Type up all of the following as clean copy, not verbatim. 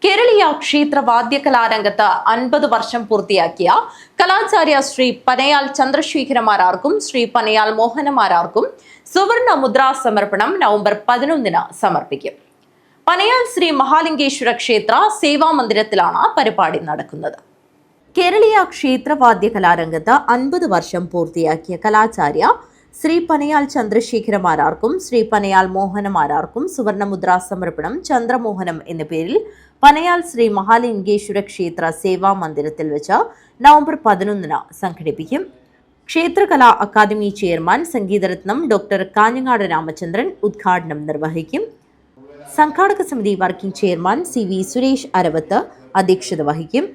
കേരളീയ ക്ഷേത്ര വാദ്യകലാരംഗത്ത് 50 വർഷം പൂർത്തിയാക്കിയ കലാചാര്യ ശ്രീ പനയാൽ ചന്ദ്രശേഖരമാരാർക്കും ശ്രീ പനയാൽ മോഹനമാരാർക്കും സുവർണ മുദ്രാ സമർപ്പണം നവംബർ 11-ന് സമർപ്പിക്കും. പനയാൽ ശ്രീ മഹാലിംഗേശ്വര ക്ഷേത്ര സേവാ മന്ദിരത്തിലാണ് പരിപാടി നടക്കുന്നത്. കേരളീയ ക്ഷേത്ര വാദ്യകലാരംഗത്ത് 50 വർഷം പൂർത്തിയാക്കിയ കലാചാര്യ ശ്രീ പനയാൽ ചന്ദ്രശേഖരമാരാർക്കും ശ്രീ പനയാൽ മോഹനമാരാർക്കും സുവർണമുദ്രാ സമർപ്പണം ചന്ദ്രമോഹനം എന്ന പേരിൽ പനയാൽ ശ്രീ മഹാലിംഗേശ്വര ക്ഷേത്ര സേവാ മന്ദിരത്തിൽ വെച്ച് നവംബർ 11-ന് സംഘടിപ്പിക്കും. ക്ഷേത്രകലാ അക്കാദമി ചെയർമാൻ സംഗീതരത്നം ഡോക്ടർ കാഞ്ഞങ്ങാട് രാമചന്ദ്രൻ ഉദ്ഘാടനം നിർവഹിക്കും. സംഘാടക സമിതി working chairman CV Suresh Aravath അധ്യക്ഷത വഹിക്കും.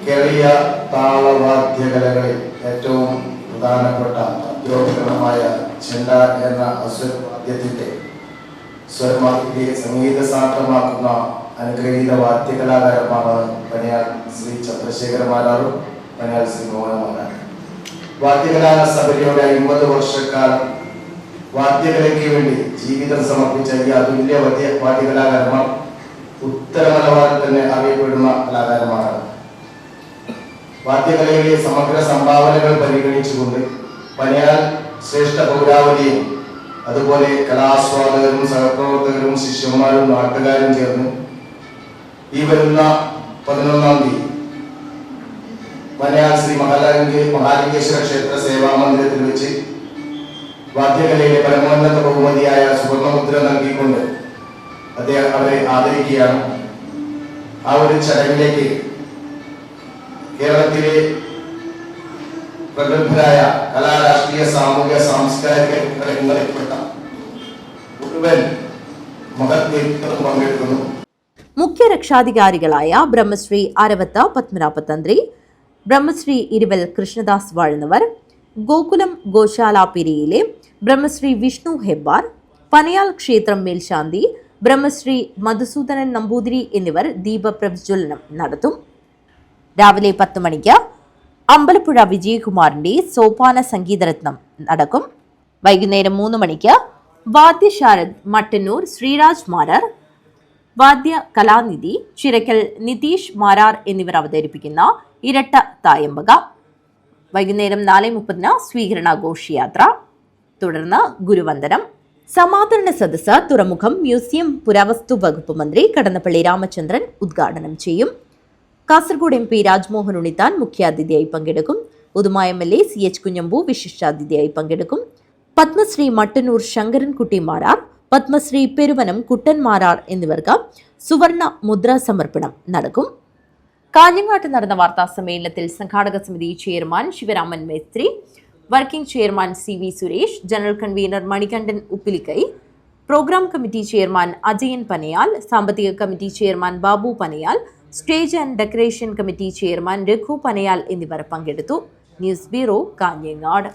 കേരളീയ താളവാദ്യകലകളിൽ ഏറ്റവും പ്രധാനപ്പെട്ട അത്യോപകരണമായ ചെണ്ട എന്ന അശ്വവാദ്യത്തിന്റെ സ്വരമാക്കി സംഗീത സാർത്ഥമാക്കുന്ന അനുഗ്രഹീത വാദ്യകലാകാരന്മാരാണ് പനയാൽ ശ്രീ ചന്ദ്രശേഖരമാരാറും പനയാൽ ശ്രീ മോഹനമാരാറും. വാദ്യകലാ സഭയുടെ 50 വർഷക്കാലം വാദ്യകലയ്ക്ക് വേണ്ടി ജീവിതം സമർപ്പിച്ച ഈ അതുല്യ വാദ്യകലാകാരന്മാർ ഉത്തര മലബാറിൽ തന്നെ അറിയപ്പെടുന്ന കലാകാരന്മാരാണ്. വാദ്യകലയിലെ സമഗ്ര സംഭാവനകൾ പരിഗണിച്ചുകൊണ്ട് പനയാൽ ശ്രേഷ്ഠ പൗരാവലിയും അതുപോലെ കലാസ്വാദകരും സഹപ്രവർത്തകരും ശിഷ്യന്മാരും നാട്ടുകാരും ചേർന്ന് ഈ വരുന്ന 11-ാം തീയതി പനയാൽ ശ്രീ മഹാലിംഗേശ്വര ക്ഷേത്ര സേവാ മന്ദിരത്തിൽ വെച്ച് വാദ്യകലയിലെ പരമോന്നത ബഹുമതിയായ സുവർണമുദ്ര നൽകിക്കൊണ്ട് അവരെ ആദരിക്കുകയാണ്. ആ ഒരു ചടങ്ങിലേക്ക് കേരളത്തിലെ പ്രഗത്ഭരായ കലാ, രാഷ്ട്രീയ, സാമൂഹിക, സാംസ്കാരിക രംഗങ്ങളിൽപ്പെട്ട മുഴുവൻ മഹത് വ്യക്തികളും പങ്കെടുക്കുന്നു. മുഖ്യ രക്ഷാധികാരികളായ ബ്രഹ്മശ്രീ അരവത്ത് പത്മനാഭ തന്ത്രി, ബ്രഹ്മശ്രീ ഇരുവൽ കൃഷ്ണദാസ് വാഴുന്നവർ, ഗോകുലം ഗോശാല പിരിയിലെ ബ്രഹ്മശ്രീ വിഷ്ണു ഹെബ്ബാർ, പനയാൽ ക്ഷേത്രം മേൽശാന്തി ബ്രഹ്മശ്രീ മധുസൂദനൻ നമ്പൂതിരി എന്നിവർ ദീപപ്രജ്വലനം നടത്തും. രാവിലെ 10 മണിക്ക് അമ്പലപ്പുഴ വിജയകുമാറിന്റെ സോപാന സംഗീതരത്നം നടക്കും. വൈകുന്നേരം 3 മണിക്ക് വാദ്യശാരദ് മട്ടന്നൂർ ശ്രീരാജ് മാരാർ, വാദ്യ കലാനിധി ചിറക്കൽ നിതീഷ് മാരാർ എന്നിവർ അവതരിപ്പിക്കുന്ന ഇരട്ട തായമ്പക. വൈകുന്നേരം 4:30-ന് സ്വീകരണ ഘോഷയാത്ര, തുടർന്ന് ഗുരുവന്ദനം. സമാദരണ സദസ്സ് തുറമുഖം മ്യൂസിയം പുരാവസ്തു വകുപ്പ് മന്ത്രി കടന്നപ്പള്ളി രാമചന്ദ്രൻ ഉദ്ഘാടനം ചെയ്യും. കാസർഗോഡ് MP രാജ്മോഹൻ ഉണ്ണിത്താൻ മുഖ്യാതിഥിയായി പങ്കെടുക്കും. ഉദുമ MLA CH കുഞ്ഞമ്പു വിശിഷ്ടാതിഥിയായി പങ്കെടുക്കും. പത്മശ്രീ മട്ടന്നൂർ ശങ്കരൻകുട്ടി മാരാർ, പത്മശ്രീ പെരുവനം കുട്ടൻ മാരാർ എന്നിവർക്ക് സുവർണ മുദ്രാ സമർപ്പണം നടക്കും. കാഞ്ഞങ്ങാട്ട് നടന്ന വാർത്താ സമ്മേളനത്തിൽ സംഘാടക സമിതി chairman Sivaraman Mestri, working chairman CV Suresh, general convener Manikandan Uppilikai, programme committee chairman Ajayan Panayal, സാമ്പത്തിക committee chairman Babu Panayal, stage and decoration committee chairman Raghu Panayal എന്നിവർ പങ്കെടുത്തു. News bureau, Kanhangad.